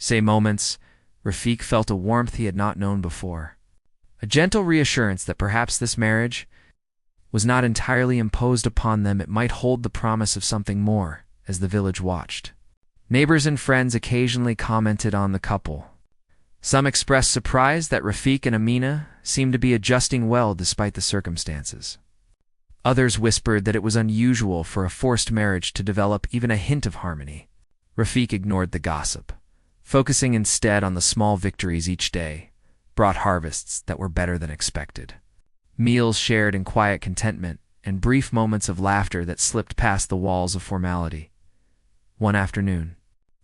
Moments, Rafik felt a warmth he had not known before. A gentle reassurance that perhaps this marriage was not entirely imposed upon them. It might hold the promise of something more. As the village watched, neighbors and friends occasionally commented on the couple. Some expressed surprise that Rafik and Amina seemed to be adjusting well despite the circumstances. Others whispered that it was unusual for a forced marriage to develop even a hint of harmony. Rafik ignored the gossip, focusing instead on the small victories each day brought harvests that were better than expected. Meals shared in quiet contentment, and brief moments of laughter that slipped past the walls of formality. One afternoon,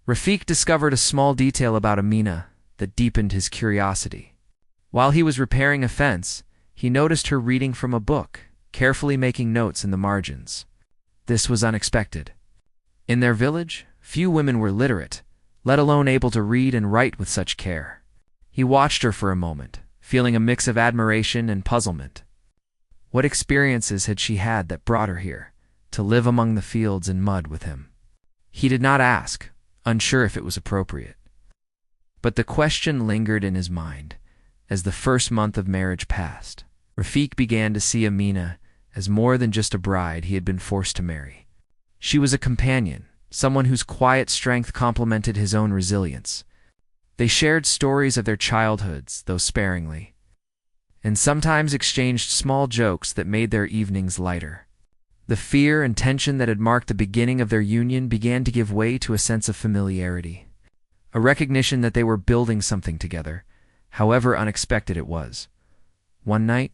Rafik discovered a small detail about Amina that deepened his curiosity. While he was repairing a fence, he noticed her reading from a book, carefully making notes in the margins. This was unexpected. In their village, few women were literate, let alone able to read and write with such care. He watched her for a moment, feeling a mix of admiration and puzzlement. What experiences had she had that brought her here, to live among the fields and mud with him? He did not ask, unsure if it was appropriate. But the question lingered in his mind. As the first month of marriage passed, Rafik began to see Amina as more than just a bride he had been forced to marry. She was a companion, someone whose quiet strength complemented his own resilience. They shared stories of their childhoods, though sparingly, and sometimes exchanged small jokes that made their evenings lighter. The fear and tension that had marked the beginning of their union began to give way to a sense of familiarity, a recognition that they were building something together, however unexpected it was. One night,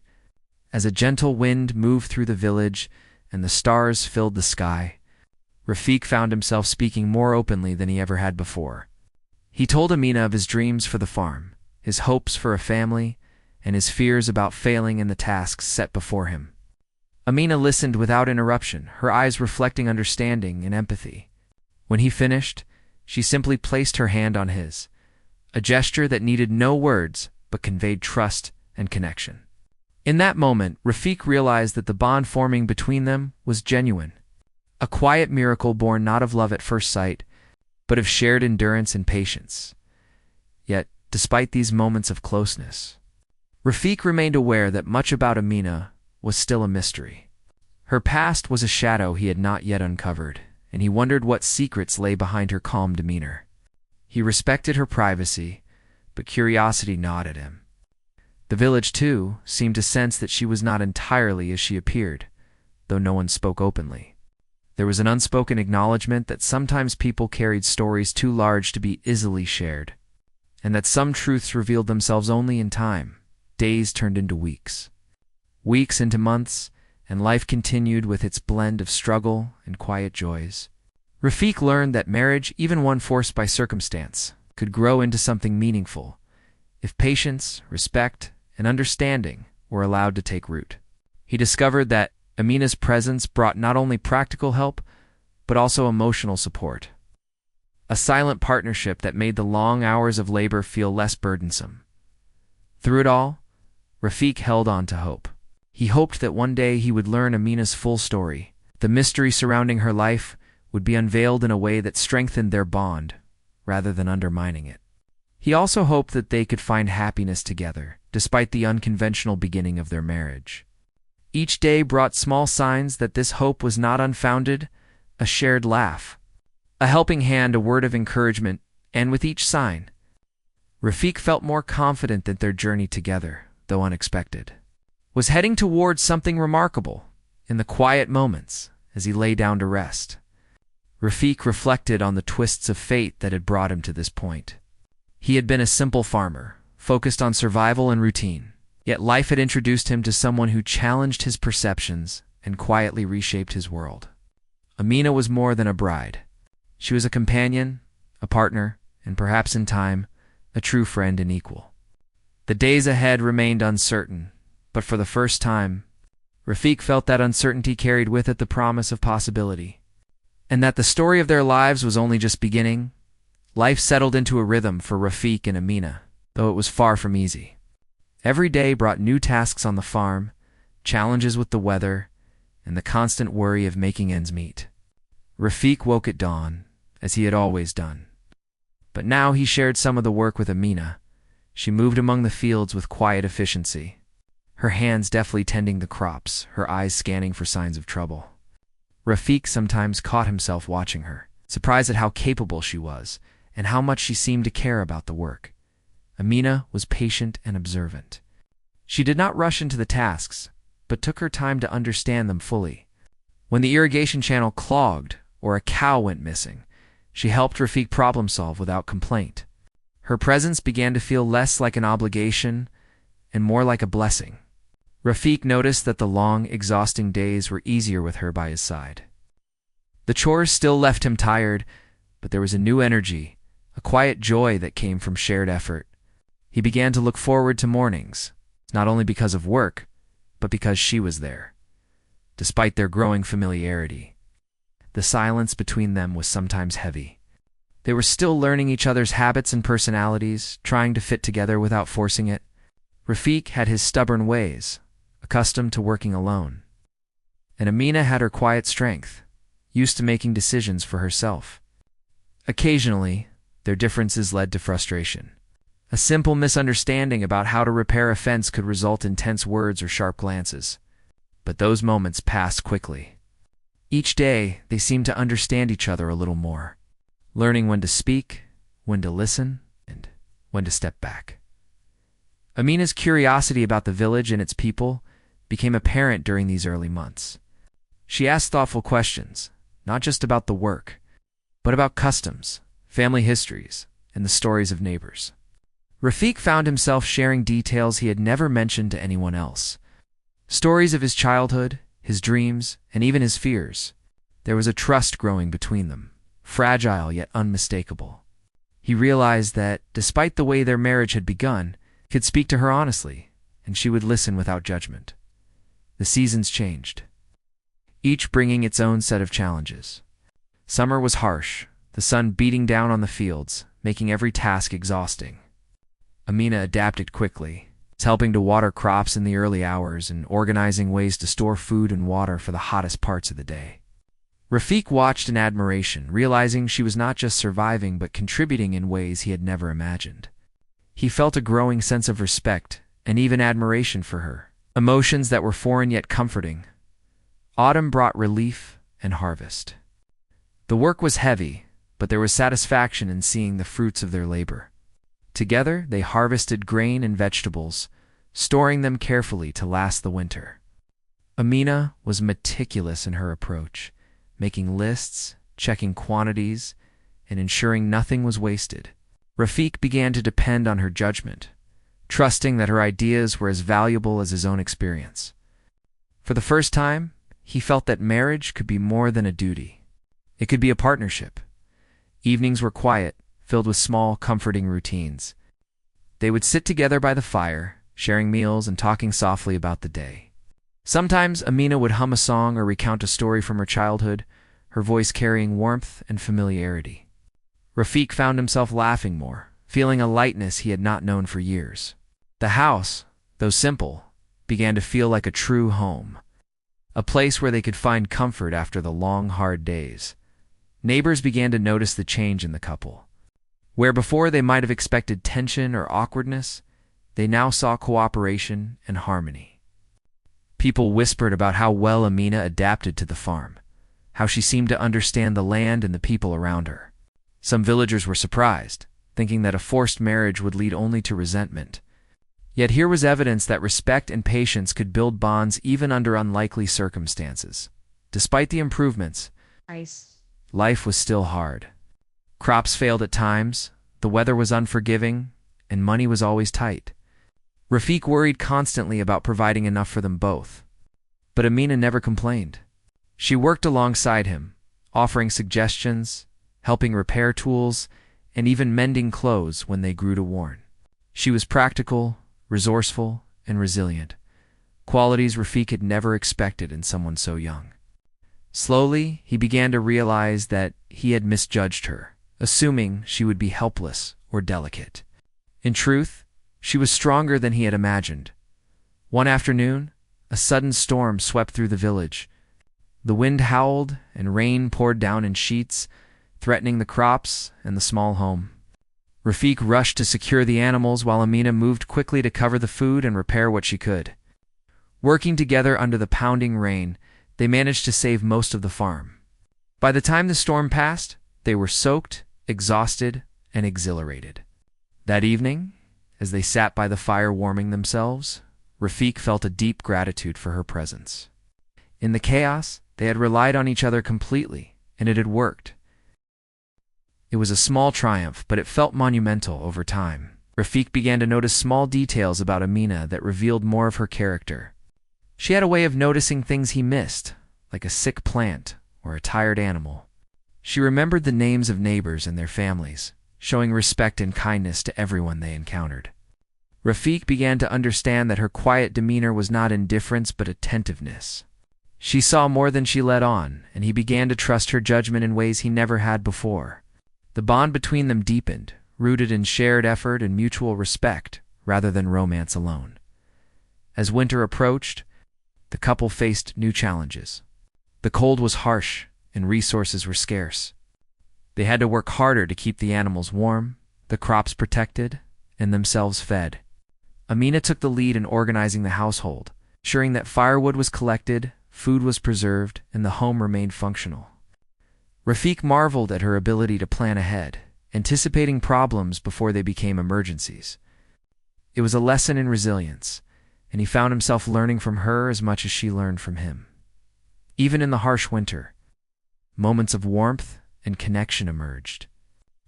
as a gentle wind moved through the village and the stars filled the sky, Rafik found himself speaking more openly than he ever had before. He told Amina of his dreams for the farm, his hopes for a family, and his fears about failing in the tasks set before him. Amina listened without interruption, her eyes reflecting understanding and empathy. When he finished, she simply placed her hand on his, a gesture that needed no words but conveyed trust and connection. In that moment, Rafik realized that the bond forming between them was genuine, a quiet miracle born not of love at first sight, but of shared endurance and patience. Yet, despite these moments of closeness, Rafik remained aware that much about Amina was still a mystery. Her past was a shadow he had not yet uncovered, and he wondered what secrets lay behind her calm demeanor. He respected her privacy, but curiosity gnawed at him. The village, too, seemed to sense that she was not entirely as she appeared, though no one spoke openly. There was an unspoken acknowledgement that sometimes people carried stories too large to be easily shared, and that some truths revealed themselves only in time. Days turned into weeks. Weeks into months, and life continued with its blend of struggle and quiet joys. Rafik learned that marriage, even one forced by circumstance, could grow into something meaningful if patience, respect, and understanding were allowed to take root. He discovered that Amina's presence brought not only practical help, but also emotional support. A silent partnership that made the long hours of labor feel less burdensome. Through it all, Rafik held on to hope. He hoped that one day he would learn Amina's full story. The mystery surrounding her life would be unveiled in a way that strengthened their bond, rather than undermining it. He also hoped that they could find happiness together, despite the unconventional beginning of their marriage. Each day brought small signs that this hope was not unfounded: a shared laugh, a helping hand, a word of encouragement, and with each sign, Rafik felt more confident that their journey together, though unexpected, was heading towards something remarkable. In the quiet moments, as he lay down to rest, Rafik reflected on the twists of fate that had brought him to this point. He had been a simple farmer, focused on survival and routine, yet life had introduced him to someone who challenged his perceptions and quietly reshaped his world. Amina was more than a bride. She was a companion, a partner, and perhaps in time, a true friend and equal. The days ahead remained uncertain, but for the first time, Rafik felt that uncertainty carried with it the promise of possibility, and that the story of their lives was only just beginning. Life settled into a rhythm for Rafik and Amina, though it was far from easy. Every day brought new tasks on the farm, challenges with the weather, and the constant worry of making ends meet. Rafik woke at dawn, as he had always done, But now he shared some of the work with Amina. She moved among the fields with quiet efficiency, her hands deftly tending the crops, her eyes scanning for signs of trouble. Rafik sometimes caught himself watching her, surprised at how capable she was and how much she seemed to care about the work. Amina was patient and observant. She did not rush into the tasks, but took her time to understand them fully. When the irrigation channel clogged or a cow went missing, she helped Rafik problem solve without complaint. Her presence began to feel less like an obligation and more like a blessing. Rafik noticed that the long, exhausting days were easier with her by his side. The chores still left him tired, but there was a new energy, a quiet joy that came from shared effort. He began to look forward to mornings, not only because of work, but because she was there. Despite their growing familiarity, the silence between them was sometimes heavy. They were still learning each other's habits and personalities, trying to fit together without forcing it. Rafik had his stubborn ways, accustomed to working alone. And Amina had her quiet strength, used to making decisions for herself. Occasionally, their differences led to frustration. A simple misunderstanding about how to repair a fence could result in tense words or sharp glances. But those moments passed quickly. Each day, they seemed to understand each other a little more, learning when to speak, when to listen, and when to step back. Amina's curiosity about the village and its people became apparent during these early months. She asked thoughtful questions, not just about the work, but about customs, family histories, and the stories of neighbors. Rafik found himself sharing details he had never mentioned to anyone else. Stories of his childhood, his dreams, and even his fears. There was a trust growing between them, fragile yet unmistakable. He realized that, despite the way their marriage had begun, he could speak to her honestly, and she would listen without judgment. The seasons changed, each bringing its own set of challenges. Summer was harsh, the sun beating down on the fields, making every task exhausting. Amina adapted quickly, helping to water crops in the early hours and organizing ways to store food and water for the hottest parts of the day. Rafik watched in admiration, realizing she was not just surviving but contributing in ways he had never imagined. He felt a growing sense of respect and even admiration for her, emotions that were foreign yet comforting. Autumn brought relief and harvest. The work was heavy, but there was satisfaction in seeing the fruits of their labor. Together, they harvested grain and vegetables, storing them carefully to last the winter. Amina was meticulous in her approach, making lists, checking quantities, and ensuring nothing was wasted. Rafik began to depend on her judgment, trusting that her ideas were as valuable as his own experience. For the first time, he felt that marriage could be more than a duty. It could be a partnership. Evenings were quiet, filled with small, comforting routines. They would sit together by the fire, sharing meals and talking softly about the day. Sometimes Amina would hum a song or recount a story from her childhood, her voice carrying warmth and familiarity. Rafik found himself laughing more, feeling a lightness he had not known for years. The house, though simple, began to feel like a true home, a place where they could find comfort after the long, hard days. Neighbors began to notice the change in the couple. Where before they might have expected tension or awkwardness, they now saw cooperation and harmony. People whispered about how well Amina adapted to the farm, how she seemed to understand the land and the people around her. Some villagers were surprised, thinking that a forced marriage would lead only to resentment. Yet here was evidence that respect and patience could build bonds even under unlikely circumstances. Despite the improvements, life was still hard. Crops failed at times, the weather was unforgiving, and money was always tight. Rafik worried constantly about providing enough for them both. But Amina never complained. She worked alongside him, offering suggestions, helping repair tools, and even mending clothes when they grew to worn. She was practical, resourceful, and resilient, qualities Rafik had never expected in someone so young. Slowly, he began to realize that he had misjudged her, assuming she would be helpless or delicate. In truth, she was stronger than he had imagined. One afternoon, a sudden storm swept through the village. The wind howled and rain poured down in sheets, threatening the crops and the small home. Rafik rushed to secure the animals while Amina moved quickly to cover the food and repair what she could. Working together under the pounding rain, they managed to save most of the farm. By the time the storm passed, they were soaked, exhausted, and exhilarated. That evening, as they sat by the fire warming themselves, Rafik felt a deep gratitude for her presence. In the chaos, they had relied on each other completely, and it had worked. It was a small triumph, but it felt monumental over time. Rafik began to notice small details about Amina that revealed more of her character. She had a way of noticing things he missed, like a sick plant or a tired animal. She remembered the names of neighbors and their families, showing respect and kindness to everyone they encountered. Rafik began to understand that her quiet demeanor was not indifference but attentiveness. She saw more than she let on, and he began to trust her judgment in ways he never had before. The bond between them deepened, rooted in shared effort and mutual respect, rather than romance alone. As winter approached, the couple faced new challenges. The cold was harsh, and resources were scarce. They had to work harder to keep the animals warm, the crops protected, and themselves fed. Amina took the lead in organizing the household, ensuring that firewood was collected, food was preserved, and the home remained functional. Rafik marveled at her ability to plan ahead, anticipating problems before they became emergencies. It was a lesson in resilience, and he found himself learning from her as much as she learned from him. Even in the harsh winter, moments of warmth and connection emerged.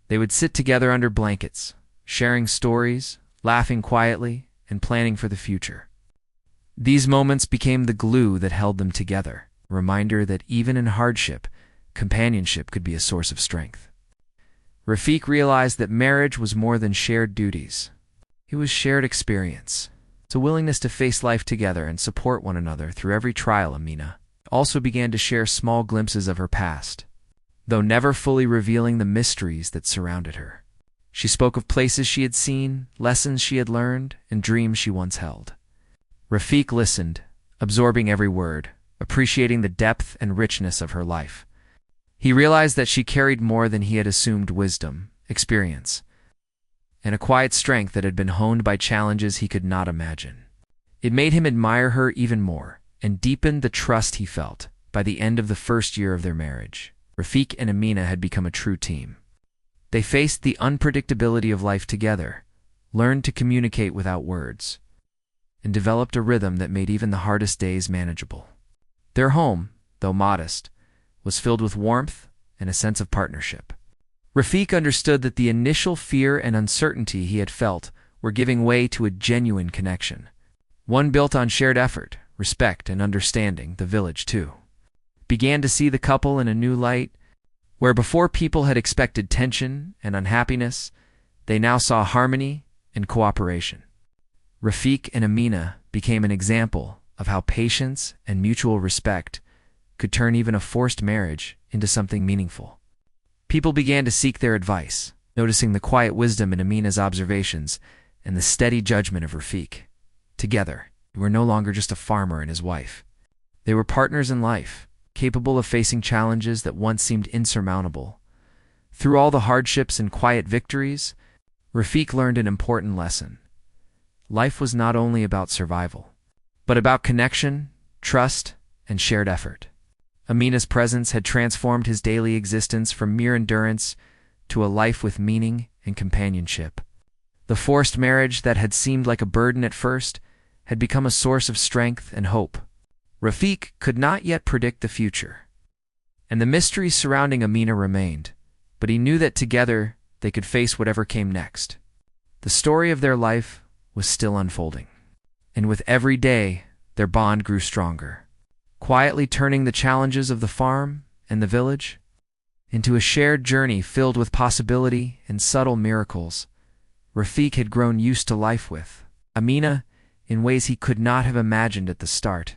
They would sit together under blankets, sharing stories, laughing quietly, and planning for the future. These moments became the glue that held them together, a reminder that even in hardship, companionship could be a source of strength. Rafik realized that marriage was more than shared duties. It was shared experience. It's a willingness to face life together and support one another through every trial. Amina also began to share small glimpses of her past, though never fully revealing the mysteries that surrounded her. She spoke of places she had seen, lessons she had learned, and dreams she once held. Rafik listened, absorbing every word, appreciating the depth and richness of her life. He realized that she carried more than he had assumed: wisdom, experience, and a quiet strength that had been honed by challenges he could not imagine. It made him admire her even more, and deepened the trust he felt. By the end of the first year of their marriage, Rafik and Amina had become a true team. They faced the unpredictability of life together, learned to communicate without words, and developed a rhythm that made even the hardest days manageable. Their home, though modest, was filled with warmth and a sense of partnership. Rafik understood that the initial fear and uncertainty he had felt were giving way to a genuine connection, one built on shared effort, respect, and understanding. The village, too, began to see the couple in a new light. Where before people had expected tension and unhappiness, they now saw harmony and cooperation. Rafik and Amina became an example of how patience and mutual respect could turn even a forced marriage into something meaningful. People began to seek their advice, noticing the quiet wisdom in Amina's observations and the steady judgment of Rafik. Together, they were no longer just a farmer and his wife. They were partners in life, capable of facing challenges that once seemed insurmountable. Through all the hardships and quiet victories, Rafik learned an important lesson. Life was not only about survival, but about connection, trust, and shared effort. Amina's presence had transformed his daily existence from mere endurance to a life with meaning and companionship. The forced marriage that had seemed like a burden at first had become a source of strength and hope. Rafik could not yet predict the future, and the mysteries surrounding Amina remained, but he knew that together they could face whatever came next. The story of their life was still unfolding, and with every day their bond grew stronger, quietly turning the challenges of the farm and the village into a shared journey filled with possibility and subtle miracles. Rafik had grown used to life with Amina in ways he could not have imagined at the start.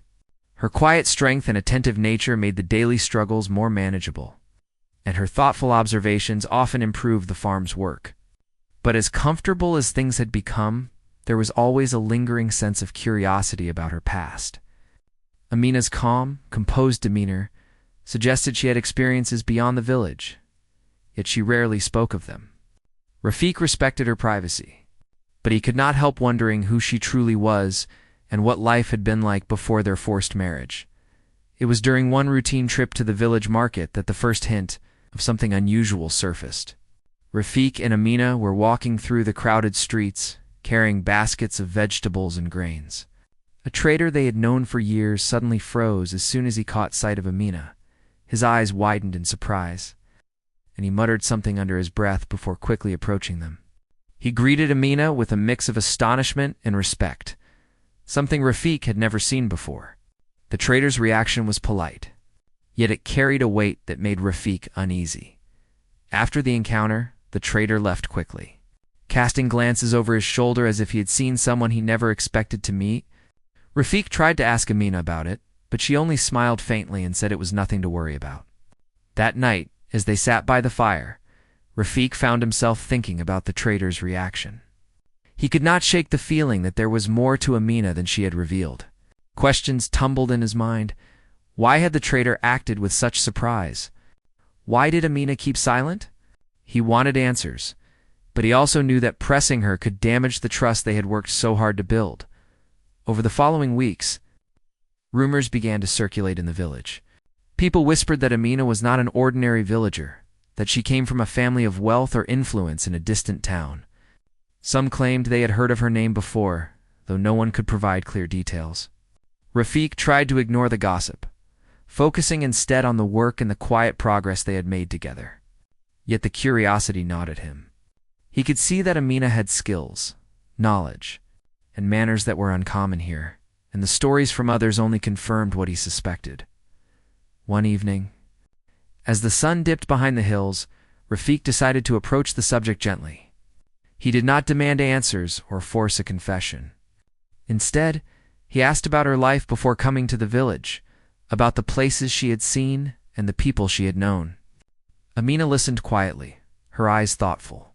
Her quiet strength and attentive nature made the daily struggles more manageable, and her thoughtful observations often improved the farm's work. But as comfortable as things had become, there was always a lingering sense of curiosity about her past. Amina's calm, composed demeanor suggested she had experiences beyond the village, yet she rarely spoke of them. Rafik respected her privacy, but he could not help wondering who she truly was and what life had been like before their forced marriage. It was during one routine trip to the village market that the first hint of something unusual surfaced. Rafik and Amina were walking through the crowded streets, carrying baskets of vegetables and grains. A trader they had known for years suddenly froze as soon as he caught sight of Amina. His eyes widened in surprise, and he muttered something under his breath before quickly approaching them. He greeted Amina with a mix of astonishment and respect, something Rafik had never seen before. The trader's reaction was polite, yet it carried a weight that made Rafik uneasy. After the encounter, the trader left quickly. Casting glances over his shoulder as if he had seen someone he never expected to meet, Rafik tried to ask Amina about it, but she only smiled faintly and said it was nothing to worry about. That night, as they sat by the fire, Rafik found himself thinking about the trader's reaction. He could not shake the feeling that there was more to Amina than she had revealed. Questions tumbled in his mind. Why had the trader acted with such surprise? Why did Amina keep silent? He wanted answers, but he also knew that pressing her could damage the trust they had worked so hard to build. Over the following weeks, rumors began to circulate in the village. People whispered that Amina was not an ordinary villager, that she came from a family of wealth or influence in a distant town. Some claimed they had heard of her name before, though no one could provide clear details. Rafik tried to ignore the gossip, focusing instead on the work and the quiet progress they had made together. Yet the curiosity gnawed at him. He could see that Amina had skills, knowledge, and manners that were uncommon here, and the stories from others only confirmed what he suspected. One evening, as the sun dipped behind the hills, Rafik decided to approach the subject gently. He did not demand answers or force a confession. Instead, he asked about her life before coming to the village, about the places she had seen and the people she had known. Amina listened quietly, her eyes thoughtful.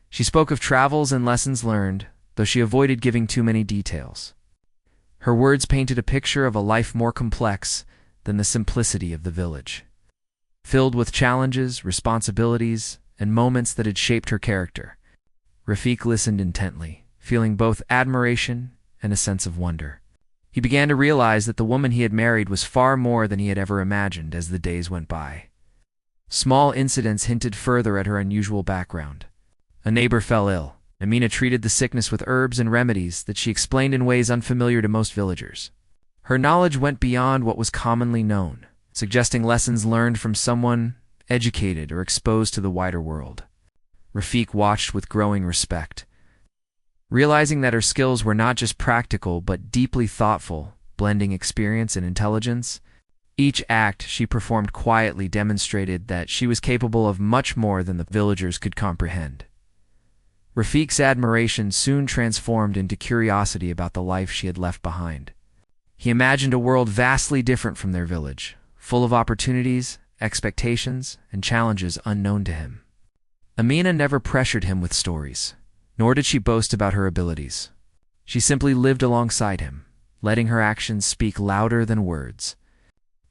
She spoke of travels and lessons learned, though she avoided giving too many details. Her words painted a picture of a life more complex than the simplicity of the village, filled with challenges, responsibilities, and moments that had shaped her character. Rafik listened intently, feeling both admiration and a sense of wonder. He began to realize that the woman he had married was far more than he had ever imagined as the days went by. Small incidents hinted further at her unusual background. A neighbor fell ill. Amina treated the sickness with herbs and remedies that she explained in ways unfamiliar to most villagers. Her knowledge went beyond what was commonly known, suggesting lessons learned from someone educated or exposed to the wider world. Rafik watched with growing respect, realizing that her skills were not just practical but deeply thoughtful, blending experience and intelligence. Each act she performed quietly demonstrated that she was capable of much more than the villagers could comprehend. Rafik's admiration soon transformed into curiosity about the life she had left behind. He imagined a world vastly different from their village, full of opportunities, expectations, and challenges unknown to him. Amina never pressured him with stories, nor did she boast about her abilities. She simply lived alongside him, letting her actions speak louder than words.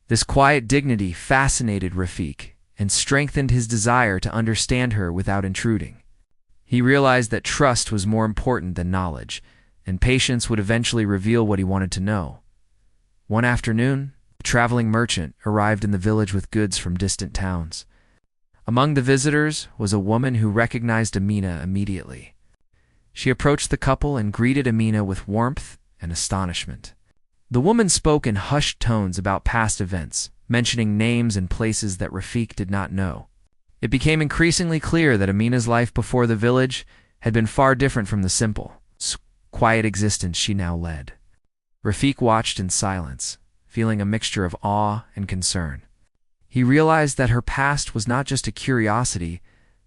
This quiet dignity fascinated Rafik and strengthened his desire to understand her without intruding. He realized that trust was more important than knowledge, and patience would eventually reveal what he wanted to know. One afternoon, a traveling merchant arrived in the village with goods from distant towns. Among the visitors was a woman who recognized Amina immediately. She approached the couple and greeted Amina with warmth and astonishment. The woman spoke in hushed tones about past events, mentioning names and places that Rafik did not know. It became increasingly clear that Amina's life before the village had been far different from the simple, quiet existence she now led. Rafik watched in silence, feeling a mixture of awe and concern. He realized that her past was not just a curiosity,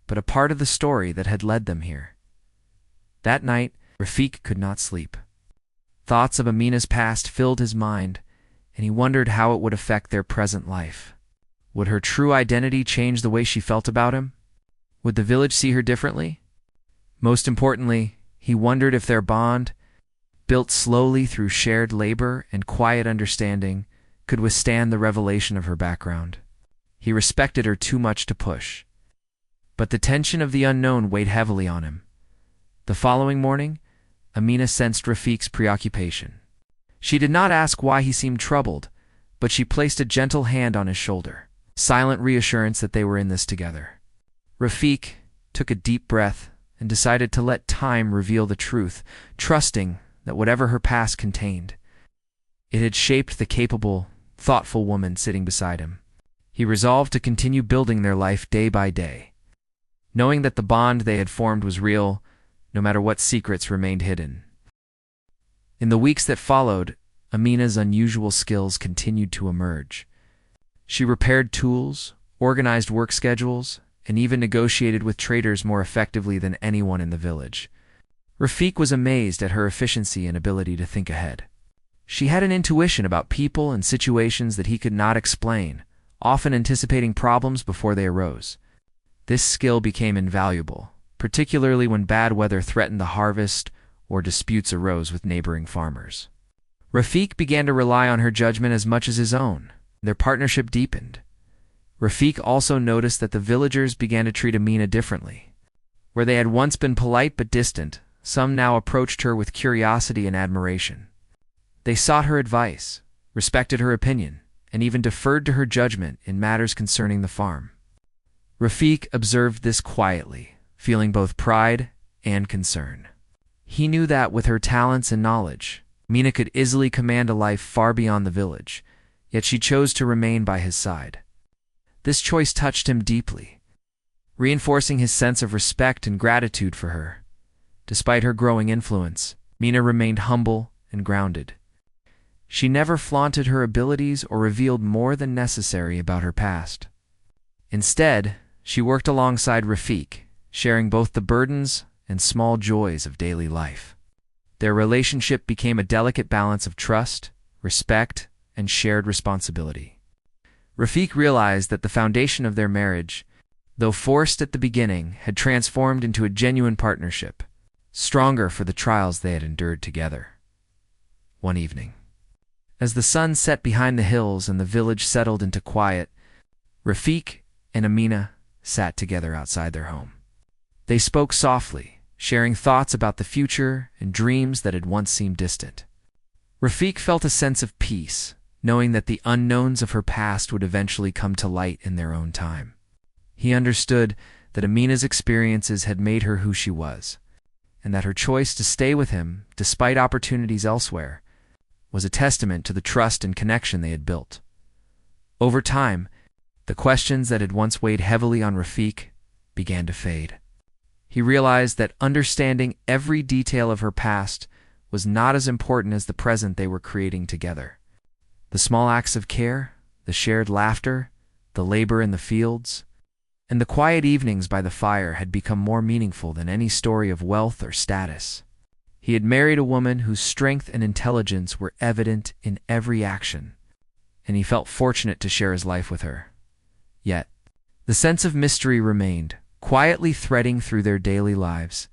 but a part of the story that had led them here. That night, Rafik could not sleep. Thoughts of Amina's past filled his mind, and he wondered how it would affect their present life. Would her true identity change the way she felt about him? Would the village see her differently? Most importantly, he wondered if their bond, built slowly through shared labor and quiet understanding, could withstand the revelation of her background. He respected her too much to push, But the tension of the unknown weighed heavily on him. The following morning, Amina sensed Rafiq's preoccupation. She did not ask why he seemed troubled, but she placed a gentle hand on his shoulder, silent reassurance that they were in this together. Rafiq took a deep breath and decided to let time reveal the truth, trusting that whatever her past contained, it had shaped the capable, thoughtful woman sitting beside him. He resolved to continue building their life day by day, knowing that the bond they had formed was real, no matter what secrets remained hidden. In the weeks that followed, Amina's unusual skills continued to emerge. She repaired tools, organized work schedules, and even negotiated with traders more effectively than anyone in the village. Rafiq was amazed at her efficiency and ability to think ahead. She had an intuition about people and situations that he could not explain, often anticipating problems before they arose. This skill became invaluable, particularly when bad weather threatened the harvest or disputes arose with neighboring farmers. Rafiq began to rely on her judgment as much as his own. Their partnership deepened. Rafiq also noticed that the villagers began to treat Amina differently. Where they had once been polite but distant, some now approached her with curiosity and admiration. They sought her advice, respected her opinion, and even deferred to her judgment in matters concerning the farm. Rafiq observed this quietly, feeling both pride and concern. He knew that with her talents and knowledge, Amina could easily command a life far beyond the village, yet she chose to remain by his side. This choice touched him deeply, reinforcing his sense of respect and gratitude for her. Despite her growing influence, Amina remained humble and grounded. She never flaunted her abilities or revealed more than necessary about her past. Instead, she worked alongside Rafiq, sharing both the burdens and small joys of daily life. Their relationship became a delicate balance of trust, respect, and shared responsibility. Rafiq realized that the foundation of their marriage, though forced at the beginning, had transformed into a genuine partnership, stronger for the trials they had endured together. One evening, as the sun set behind the hills and the village settled into quiet, Rafiq and Amina sat together outside their home. They spoke softly, sharing thoughts about the future and dreams that had once seemed distant. Rafiq felt a sense of peace, knowing that the unknowns of her past would eventually come to light in their own time. He understood that Amina's experiences had made her who she was, and that her choice to stay with him, despite opportunities elsewhere, was a testament to the trust and connection they had built. Over time, the questions that had once weighed heavily on Rafiq began to fade. He realized that understanding every detail of her past was not as important as the present they were creating together. The small acts of care, the shared laughter, the labor in the fields, and the quiet evenings by the fire had become more meaningful than any story of wealth or status. He had married a woman whose strength and intelligence were evident in every action, and he felt fortunate to share his life with her. Yet, the sense of mystery remained, quietly threading through their daily lives.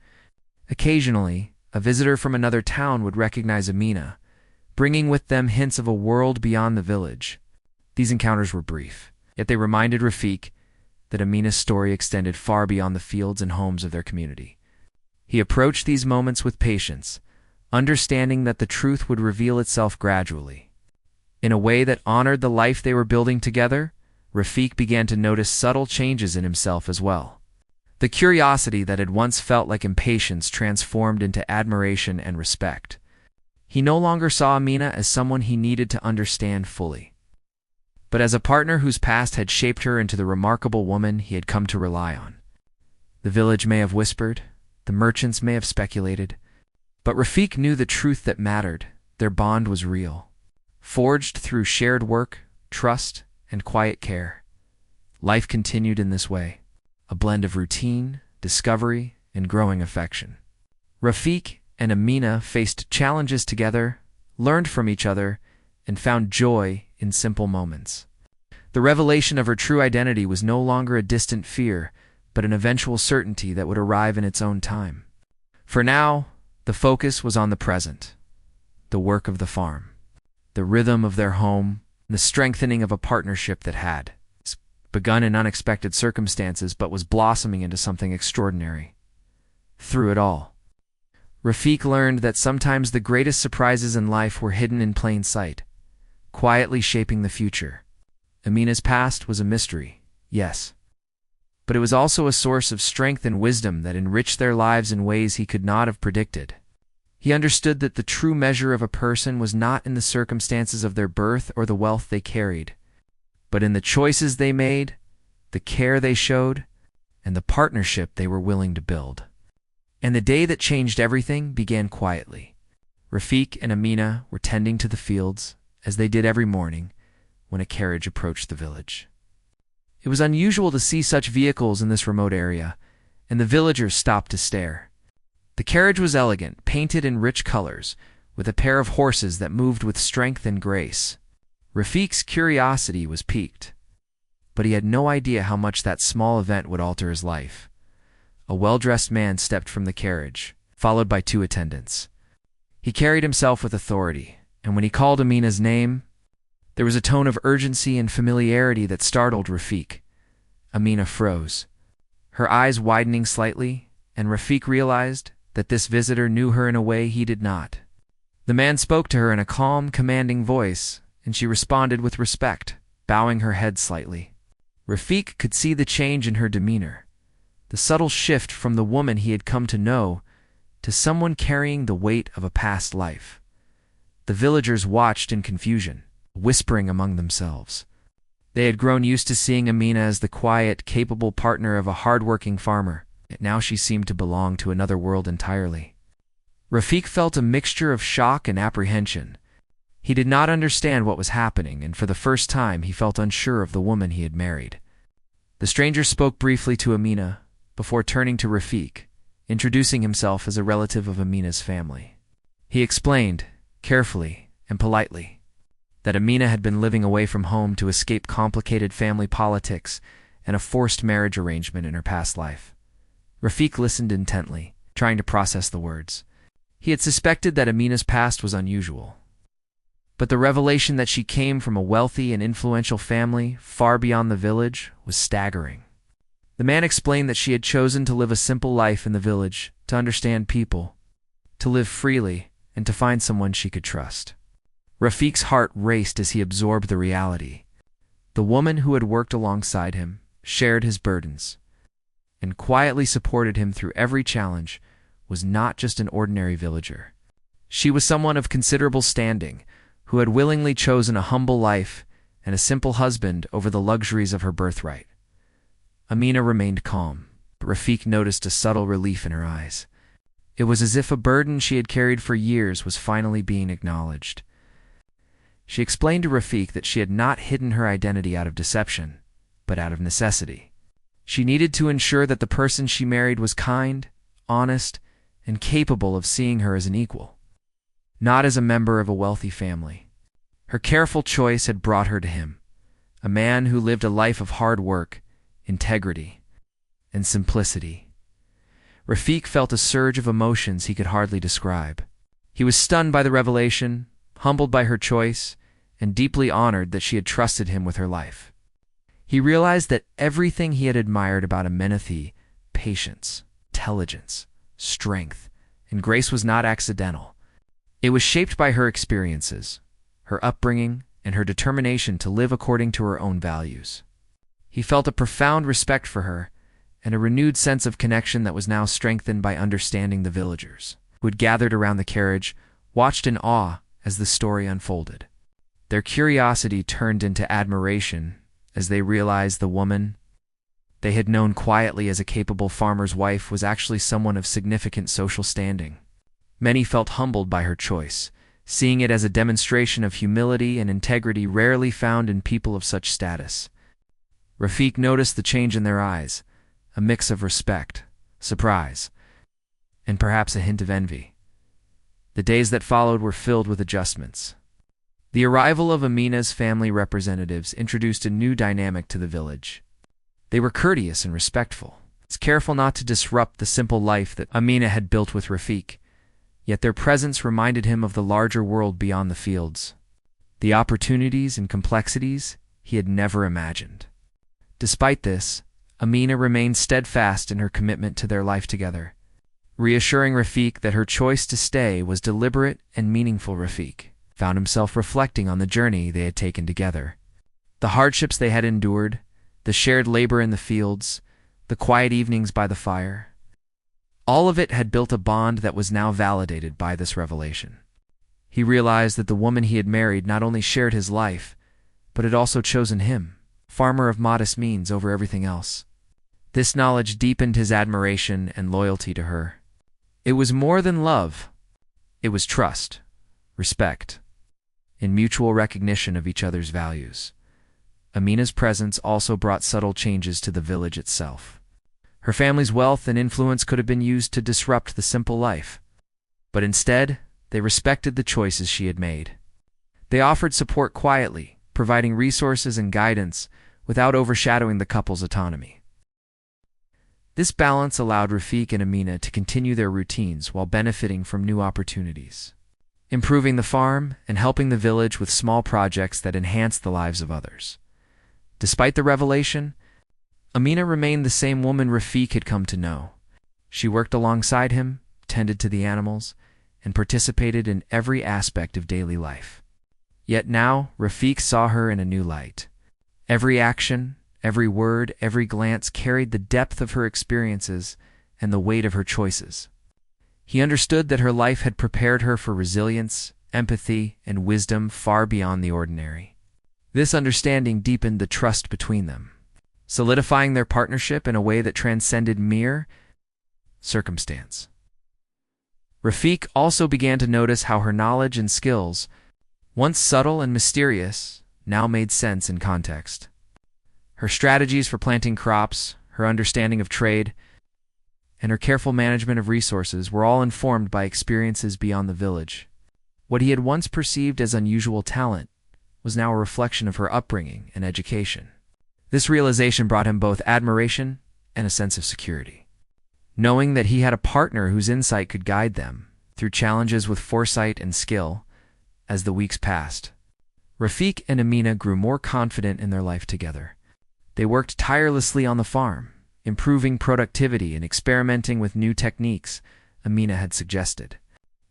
Occasionally, a visitor from another town would recognize Amina, bringing with them hints of a world beyond the village. These encounters were brief, yet they reminded Rafiq that Amina's story extended far beyond the fields and homes of their community. He approached these moments with patience, understanding that the truth would reveal itself gradually. In a way that honored the life they were building together, Rafiq began to notice subtle changes in himself as well. The curiosity that had once felt like impatience transformed into admiration and respect. He no longer saw Amina as someone he needed to understand fully, but as a partner whose past had shaped her into the remarkable woman he had come to rely on. The village may have whispered, the merchants may have speculated, but Rafiq knew the truth that mattered. Their bond was real, forged through shared work, trust, and quiet care. Life continued in this way, a blend of routine, discovery, and growing affection. Rafiq and Amina faced challenges together, learned from each other, and found joy in simple moments. The revelation of her true identity was no longer a distant fear, but an eventual certainty that would arrive in its own time. For now, the focus was on the present, the work of the farm, the rhythm of their home, and the strengthening of a partnership that had begun in unexpected circumstances but was blossoming into something extraordinary. Through it all, Rafik learned that sometimes the greatest surprises in life were hidden in plain sight, quietly shaping the future. Amina's past was a mystery, yes, but it was also a source of strength and wisdom that enriched their lives in ways he could not have predicted. He understood that the true measure of a person was not in the circumstances of their birth or the wealth they carried, but in the choices they made, the care they showed, and the partnership they were willing to build. And the day that changed everything began quietly. Rafik and Amina were tending to the fields, as they did every morning, when a carriage approached the village. It was unusual to see such vehicles in this remote area, and the villagers stopped to stare. The carriage was elegant, painted in rich colors, with a pair of horses that moved with strength and grace. Rafik's curiosity was piqued, but he had no idea how much that small event would alter his life. A well-dressed man stepped from the carriage, followed by 2 attendants. He carried himself with authority, and when he called Amina's name, there was a tone of urgency and familiarity that startled Rafik. Amina froze, her eyes widening slightly, and Rafik realized that this visitor knew her in a way he did not. The man spoke to her in a calm, commanding voice, and she responded with respect, bowing her head slightly. Rafik could see the change in her demeanor, the subtle shift from the woman he had come to know to someone carrying the weight of a past life. The villagers watched in confusion, whispering among themselves. They had grown used to seeing Amina as the quiet, capable partner of a hard-working farmer, yet now she seemed to belong to another world entirely. Rafik felt a mixture of shock and apprehension. He did not understand what was happening, and for the first time he felt unsure of the woman he had married. The stranger spoke briefly to Amina, before turning to Rafik, introducing himself as a relative of Amina's family. He explained, carefully and politely, that Amina had been living away from home to escape complicated family politics and a forced marriage arrangement in her past life. Rafik listened intently, trying to process the words. He had suspected that Amina's past was unusual, but the revelation that she came from a wealthy and influential family far beyond the village was staggering. The man explained that she had chosen to live a simple life in the village, to understand people, to live freely, and to find someone she could trust. Rafik's heart raced as he absorbed the reality. The woman who had worked alongside him, shared his burdens, and quietly supported him through every challenge was not just an ordinary villager. She was someone of considerable standing, who had willingly chosen a humble life and a simple husband over the luxuries of her birthright. Amina remained calm, but Rafik noticed a subtle relief in her eyes. It was as if a burden she had carried for years was finally being acknowledged. She explained to Rafik that she had not hidden her identity out of deception, but out of necessity. She needed to ensure that the person she married was kind, honest, and capable of seeing her as an equal, not as a member of a wealthy family. Her careful choice had brought her to him, a man who lived a life of hard work, integrity, and simplicity. Rafik felt a surge of emotions he could hardly describe. He was stunned by the revelation, humbled by her choice, and deeply honored that she had trusted him with her life. He realized that everything he had admired about Amenethi, patience, intelligence, strength, and grace was not accidental. It was shaped by her experiences, her upbringing, and her determination to live according to her own values. He felt a profound respect for her and a renewed sense of connection that was now strengthened by understanding the villagers, who had gathered around the carriage, watched in awe as the story unfolded. Their curiosity turned into admiration as they realized the woman they had known quietly as a capable farmer's wife was actually someone of significant social standing. Many felt humbled by her choice, seeing it as a demonstration of humility and integrity rarely found in people of such status. Rafik noticed the change in their eyes, a mix of respect, surprise, and perhaps a hint of envy. The days that followed were filled with adjustments. The arrival of Amina's family representatives introduced a new dynamic to the village. They were courteous and respectful, careful not to disrupt the simple life that Amina had built with Rafik, yet their presence reminded him of the larger world beyond the fields, the opportunities and complexities he had never imagined. Despite this, Amina remained steadfast in her commitment to their life together, reassuring Rafiq that her choice to stay was deliberate and meaningful. Rafiq found himself reflecting on the journey they had taken together. The hardships they had endured, the shared labor in the fields, the quiet evenings by the fire. All of it had built a bond that was now validated by this revelation. He realized that the woman he had married not only shared his life, but had also chosen him, farmer of modest means, over everything else. This knowledge deepened his admiration and loyalty to her. It was more than love. It was trust, respect, and mutual recognition of each other's values. Amina's presence also brought subtle changes to the village itself. Her family's wealth and influence could have been used to disrupt the simple life, but instead, they respected the choices she had made. They offered support quietly, providing resources and guidance without overshadowing the couple's autonomy. This balance allowed Rafiq and Amina to continue their routines while benefiting from new opportunities, improving the farm and helping the village with small projects that enhanced the lives of others. Despite the revelation, Amina remained the same woman Rafiq had come to know. She worked alongside him, tended to the animals, and participated in every aspect of daily life. Yet now, Rafiq saw her in a new light. Every action, every word, every glance carried the depth of her experiences and the weight of her choices. He understood that her life had prepared her for resilience, empathy, and wisdom far beyond the ordinary. This understanding deepened the trust between them, solidifying their partnership in a way that transcended mere circumstance. Rafiq also began to notice how her knowledge and skills, once subtle and mysterious, now made sense in context. Her strategies for planting crops, her understanding of trade, and her careful management of resources were all informed by experiences beyond the village. What he had once perceived as unusual talent was now a reflection of her upbringing and education. This realization brought him both admiration and a sense of security, knowing that he had a partner whose insight could guide them through challenges with foresight and skill. As the weeks passed, Rafiq and Amina grew more confident in their life together. They worked tirelessly on the farm, improving productivity and experimenting with new techniques Amina had suggested.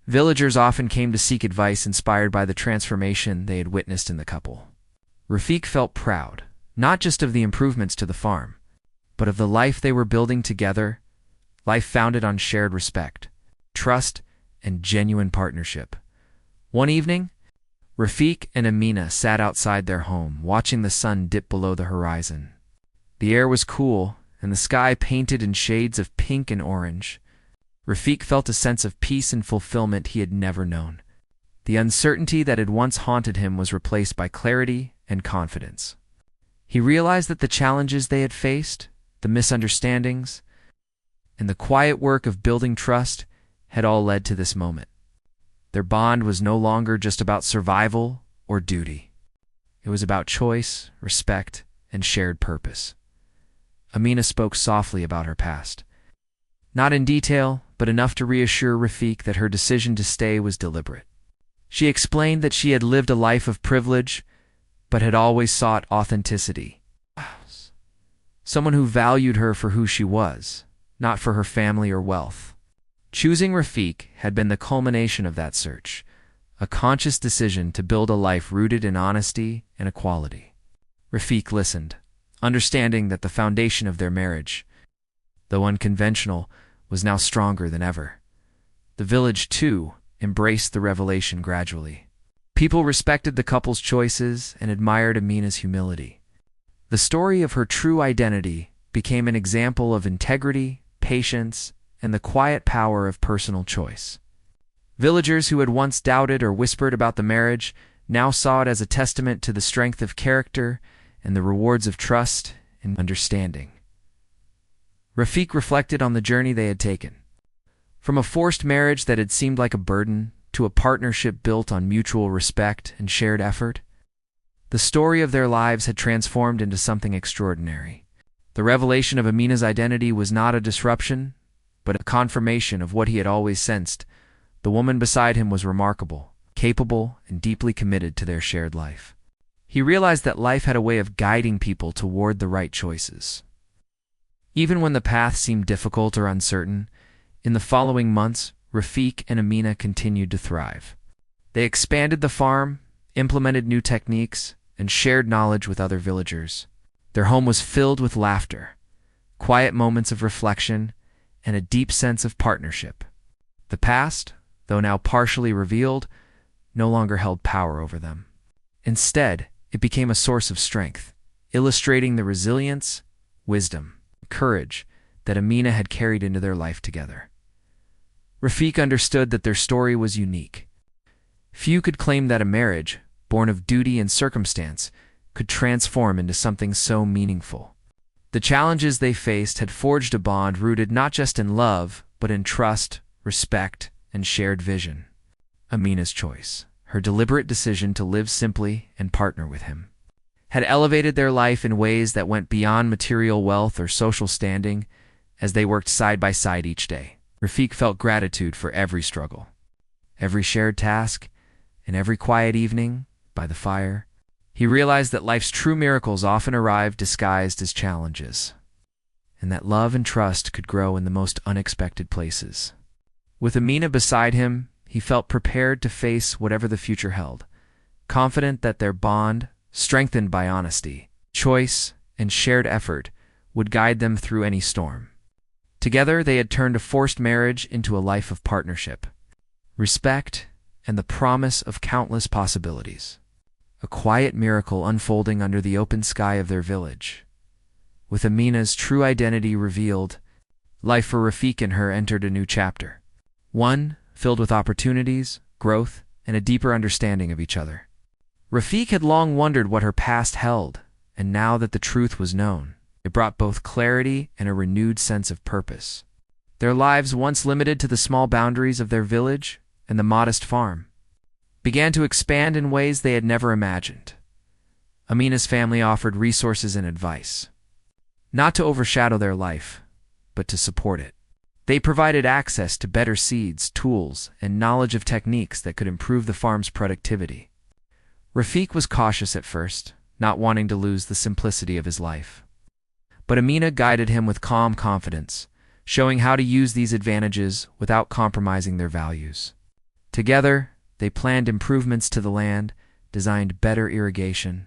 Villagers often came to seek advice inspired by the transformation they had witnessed in the couple. Rafiq felt proud, not just of the improvements to the farm, but of the life they were building together, life founded on shared respect, trust, and genuine partnership. One evening, Rafiq and Amina sat outside their home, watching the sun dip below the horizon. The air was cool, and the sky painted in shades of pink and orange. Rafiq felt a sense of peace and fulfillment he had never known. The uncertainty that had once haunted him was replaced by clarity and confidence. He realized that the challenges they had faced, the misunderstandings, and the quiet work of building trust had all led to this moment. Their bond was no longer just about survival or duty. It was about choice, respect, and shared purpose. Amina spoke softly about her past. Not in detail, but enough to reassure Rafiq that her decision to stay was deliberate. She explained that she had lived a life of privilege, but had always sought authenticity. Someone who valued her for who she was, not for her family or wealth. Choosing Rafiq had been the culmination of that search, a conscious decision to build a life rooted in honesty and equality. Rafiq listened, understanding that the foundation of their marriage, though unconventional, was now stronger than ever. The village, too, embraced the revelation gradually. People respected the couple's choices and admired Amina's humility. The story of her true identity became an example of integrity, patience, and the quiet power of personal choice. Villagers who had once doubted or whispered about the marriage now saw it as a testament to the strength of character and the rewards of trust and understanding. Rafiq reflected on the journey they had taken. From a forced marriage that had seemed like a burden to a partnership built on mutual respect and shared effort, the story of their lives had transformed into something extraordinary. The revelation of Amina's identity was not a disruption, but a confirmation of what he had always sensed. The woman beside him was remarkable, capable, and deeply committed to their shared life. He realized that life had a way of guiding people toward the right choices. Even when the path seemed difficult or uncertain, in the following months, Rafik and Amina continued to thrive. They expanded the farm, implemented new techniques, and shared knowledge with other villagers. Their home was filled with laughter, quiet moments of reflection, and a deep sense of partnership. The past, though now partially revealed, no longer held power over them. Instead, it became a source of strength, illustrating the resilience, wisdom, and courage that Amina had carried into their life together. Rafik understood that their story was unique. Few could claim that a marriage, born of duty and circumstance, could transform into something so meaningful. The challenges they faced had forged a bond rooted not just in love, but in trust, respect, and shared vision. Amina's choice, her deliberate decision to live simply and partner with him, had elevated their life in ways that went beyond material wealth or social standing. As they worked side by side each day, Rafik felt gratitude for every struggle, every shared task, and every quiet evening by the fire. He realized that life's true miracles often arrive disguised as challenges, and that love and trust could grow in the most unexpected places. With Amina beside him, he felt prepared to face whatever the future held, confident that their bond, strengthened by honesty, choice, and shared effort, would guide them through any storm. Together, they had turned a forced marriage into a life of partnership, respect, and the promise of countless possibilities. A quiet miracle unfolding under the open sky of their village. With Amina's true identity revealed, life for Rafik and her entered a new chapter. One filled with opportunities, growth, and a deeper understanding of each other. Rafik had long wondered what her past held, and now that the truth was known, it brought both clarity and a renewed sense of purpose. Their lives, once limited to the small boundaries of their village and the modest farm, began to expand in ways they had never imagined. Amina's family offered resources and advice, not to overshadow their life, but to support it. They provided access to better seeds, tools, and knowledge of techniques that could improve the farm's productivity. Rafik was cautious at first, not wanting to lose the simplicity of his life. But Amina guided him with calm confidence, showing how to use these advantages without compromising their values. Together, they planned improvements to the land, designed better irrigation,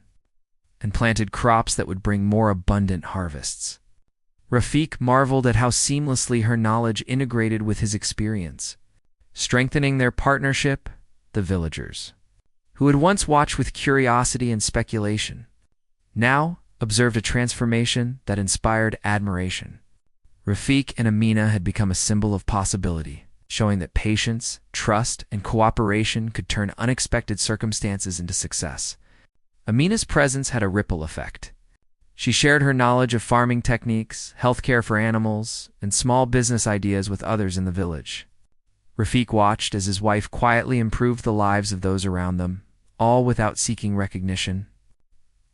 and planted crops that would bring more abundant harvests. Rafik marveled at how seamlessly her knowledge integrated with his experience, strengthening their partnership. The villagers, who had once watched with curiosity and speculation, now observed a transformation that inspired admiration. Rafik and Amina had become a symbol of possibility, showing that patience, trust, and cooperation could turn unexpected circumstances into success. Amina's presence had a ripple effect. She shared her knowledge of farming techniques, healthcare for animals, and small business ideas with others in the village. Rafik watched as his wife quietly improved the lives of those around them, all without seeking recognition.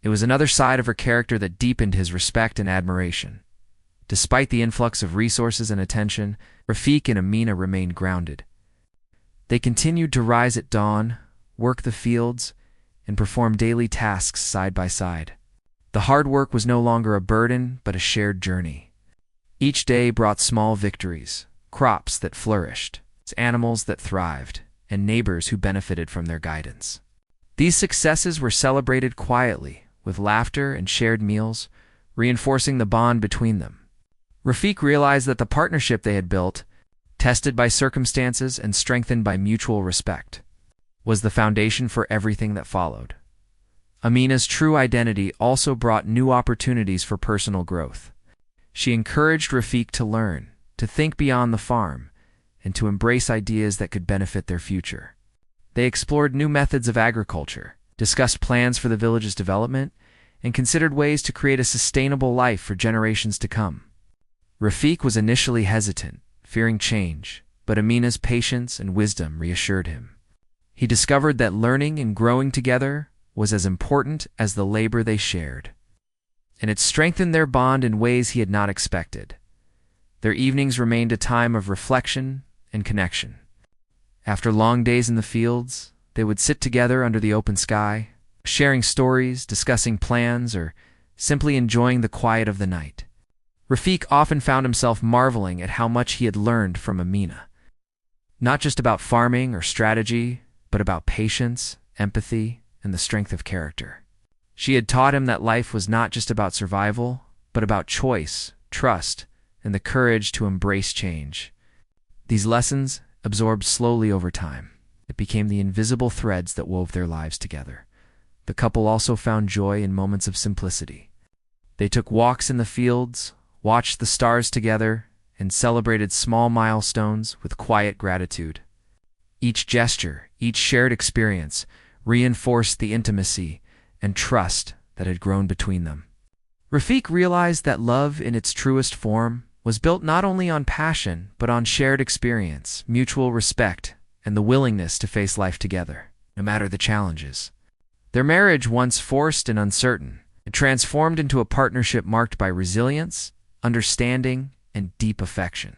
It was another side of her character that deepened his respect and admiration. Despite the influx of resources and attention, Rafik and Amina remained grounded. They continued to rise at dawn, work the fields, and perform daily tasks side by side. The hard work was no longer a burden, but a shared journey. Each day brought small victories, crops that flourished, animals that thrived, and neighbors who benefited from their guidance. These successes were celebrated quietly, with laughter and shared meals, reinforcing the bond between them. Rafik realized that the partnership they had built, tested by circumstances and strengthened by mutual respect, was the foundation for everything that followed. Amina's true identity also brought new opportunities for personal growth. She encouraged Rafik to learn, to think beyond the farm, and to embrace ideas that could benefit their future. They explored new methods of agriculture, discussed plans for the village's development, and considered ways to create a sustainable life for generations to come. Rafik was initially hesitant, fearing change, but Amina's patience and wisdom reassured him. He discovered that learning and growing together was as important as the labor they shared, and it strengthened their bond in ways he had not expected. Their evenings remained a time of reflection and connection. After long days in the fields, they would sit together under the open sky, sharing stories, discussing plans, or simply enjoying the quiet of the night. Rafik often found himself marveling at how much he had learned from Amina. Not just about farming or strategy, but about patience, empathy, and the strength of character. She had taught him that life was not just about survival, but about choice, trust, and the courage to embrace change. These lessons, absorbed slowly over time, it became the invisible threads that wove their lives together. The couple also found joy in moments of simplicity. They took walks in the fields, watched the stars together, and celebrated small milestones with quiet gratitude. Each gesture, each shared experience, reinforced the intimacy and trust that had grown between them. Rafik realized that love in its truest form was built not only on passion, but on shared experience, mutual respect, and the willingness to face life together, no matter the challenges. Their marriage, once forced and uncertain, it transformed into a partnership marked by resilience, understanding, and deep affection.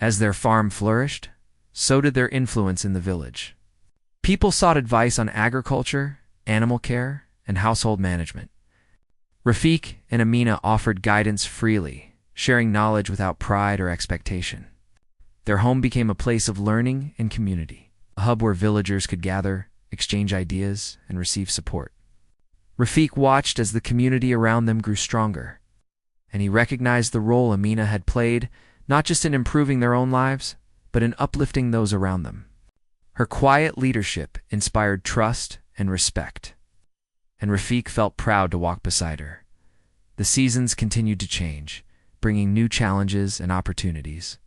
As their farm flourished, so did their influence in the village. People sought advice on agriculture, animal care, and household management. Rafik and Amina offered guidance freely, sharing knowledge without pride or expectation. Their home became a place of learning and community, a hub where villagers could gather, exchange ideas, and receive support. Rafik watched as the community around them grew stronger, and he recognized the role Amina had played not just in improving their own lives, but in uplifting those around them. Her quiet leadership inspired trust and respect, and Rafik felt proud to walk beside her. The seasons continued to change, bringing new challenges and opportunities.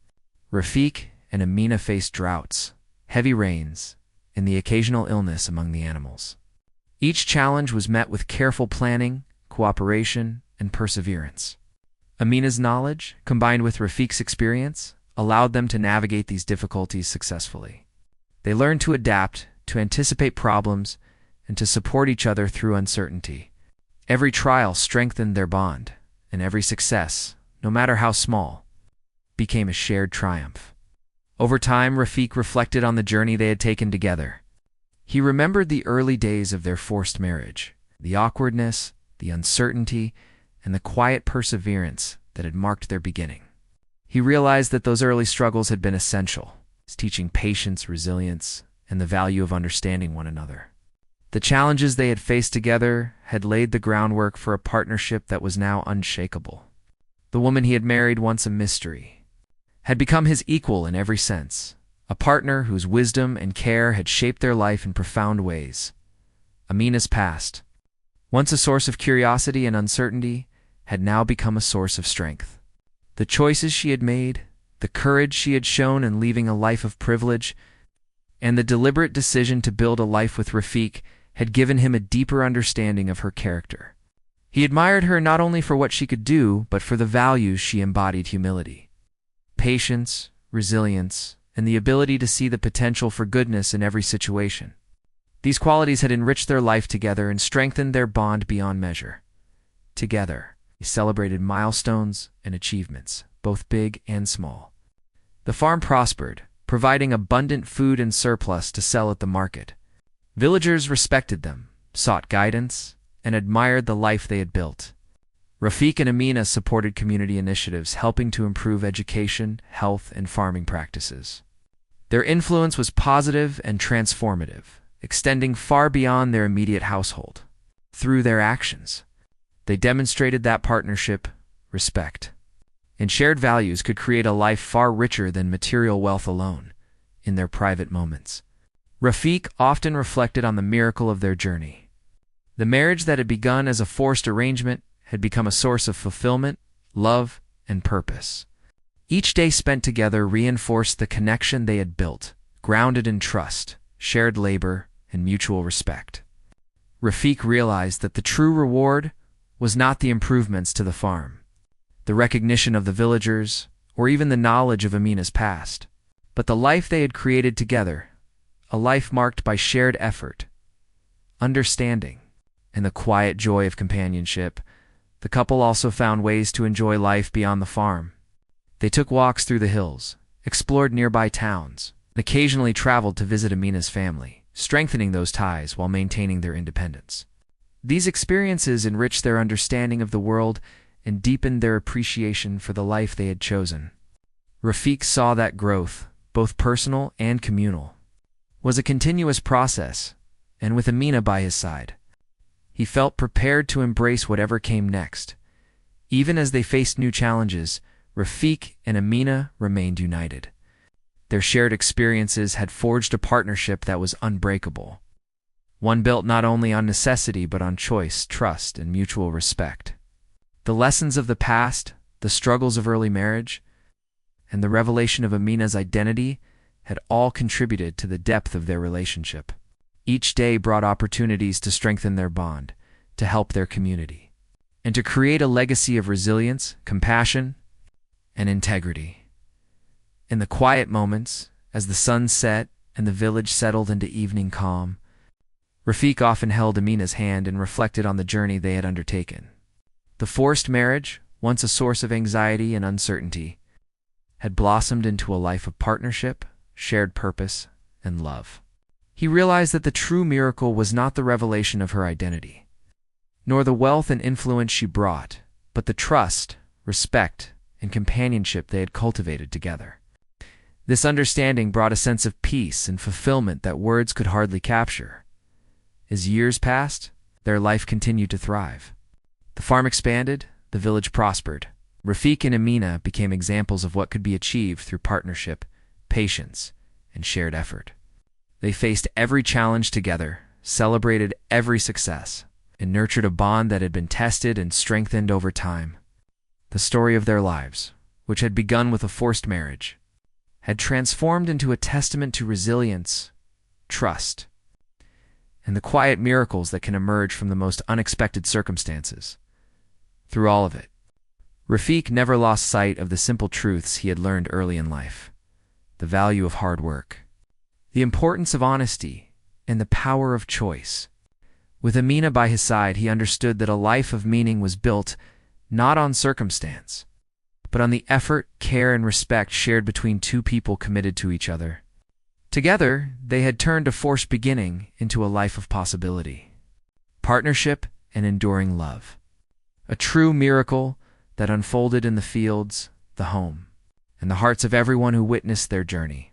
Rafik and Amina faced droughts, heavy rains, and the occasional illness among the animals. Each challenge was met with careful planning, cooperation, and perseverance. Amina's knowledge, combined with Rafik's experience, allowed them to navigate these difficulties successfully. They learned to adapt, to anticipate problems, and to support each other through uncertainty. Every trial strengthened their bond, and every success, no matter how small, became a shared triumph. Over time, Rafik reflected on the journey they had taken together. He remembered the early days of their forced marriage, the awkwardness, the uncertainty, and the quiet perseverance that had marked their beginning. He realized that those early struggles had been essential, teaching patience, resilience, and the value of understanding one another. The challenges they had faced together had laid the groundwork for a partnership that was now unshakable. The woman he had married, once a mystery, had become his equal in every sense, a partner whose wisdom and care had shaped their life in profound ways. Amina's past, once a source of curiosity and uncertainty, had now become a source of strength. The choices she had made, the courage she had shown in leaving a life of privilege, and the deliberate decision to build a life with Rafik had given him a deeper understanding of her character. He admired her not only for what she could do, but for the values she embodied: humility, patience, resilience, and the ability to see the potential for goodness in every situation. These qualities had enriched their life together and strengthened their bond beyond measure. Together, they celebrated milestones and achievements, both big and small. The farm prospered, providing abundant food and surplus to sell at the market. Villagers respected them, sought guidance, and admired the life they had built. Rafik and Amina supported community initiatives helping to improve education, health, and farming practices. Their influence was positive and transformative, extending far beyond their immediate household. Through their actions, they demonstrated that partnership, respect, and shared values could create a life far richer than material wealth alone. In their private moments, Rafik often reflected on the miracle of their journey. The marriage that had begun as a forced arrangement had become a source of fulfillment, love, and purpose. Each day spent together reinforced the connection they had built, grounded in trust, shared labor, and mutual respect. Rafik realized that the true reward was not the improvements to the farm, the recognition of the villagers, or even the knowledge of Amina's past, but the life they had created together, a life marked by shared effort, understanding, and the quiet joy of companionship. The couple also found ways to enjoy life beyond the farm. They took walks through the hills, explored nearby towns, and occasionally traveled to visit Amina's family. strengthening those ties while maintaining their independence. These experiences enriched their understanding of the world and deepened their appreciation for the life they had chosen. Rafik saw that growth, both personal and communal, was a continuous process, and with Amina by his side, he felt prepared to embrace whatever came next. Even as they faced new challenges, Rafik and Amina remained united. Their shared experiences had forged a partnership that was unbreakable, one built not only on necessity but on choice, trust, and mutual respect. The lessons of the past, the struggles of early marriage, and the revelation of Amina's identity had all contributed to the depth of their relationship. Each day brought opportunities to strengthen their bond, to help their community, and to create a legacy of resilience, compassion, and integrity. In the quiet moments, as the sun set and the village settled into evening calm, Rafik often held Amina's hand and reflected on the journey they had undertaken. The forced marriage, once a source of anxiety and uncertainty, had blossomed into a life of partnership, shared purpose, and love. He realized that the true miracle was not the revelation of her identity, nor the wealth and influence she brought, but the trust, respect, and companionship they had cultivated together. This understanding brought a sense of peace and fulfillment that words could hardly capture. As years passed, their life continued to thrive. The farm expanded, the village prospered. Rafik and Amina became examples of what could be achieved through partnership, patience, and shared effort. They faced every challenge together, celebrated every success, and nurtured a bond that had been tested and strengthened over time. The story of their lives, which had begun with a forced marriage, had transformed into a testament to resilience, trust, and the quiet miracles that can emerge from the most unexpected circumstances. Through all of it, Rafik never lost sight of the simple truths he had learned early in life: the value of hard work, the importance of honesty, and the power of choice. With Amina by his side, he understood that a life of meaning was built not on circumstance, but on the effort, care, and respect shared between two people committed to each other. Together, they had turned a forced beginning into a life of possibility, partnership, and enduring love. A true miracle that unfolded in the fields, the home, and the hearts of everyone who witnessed their journey.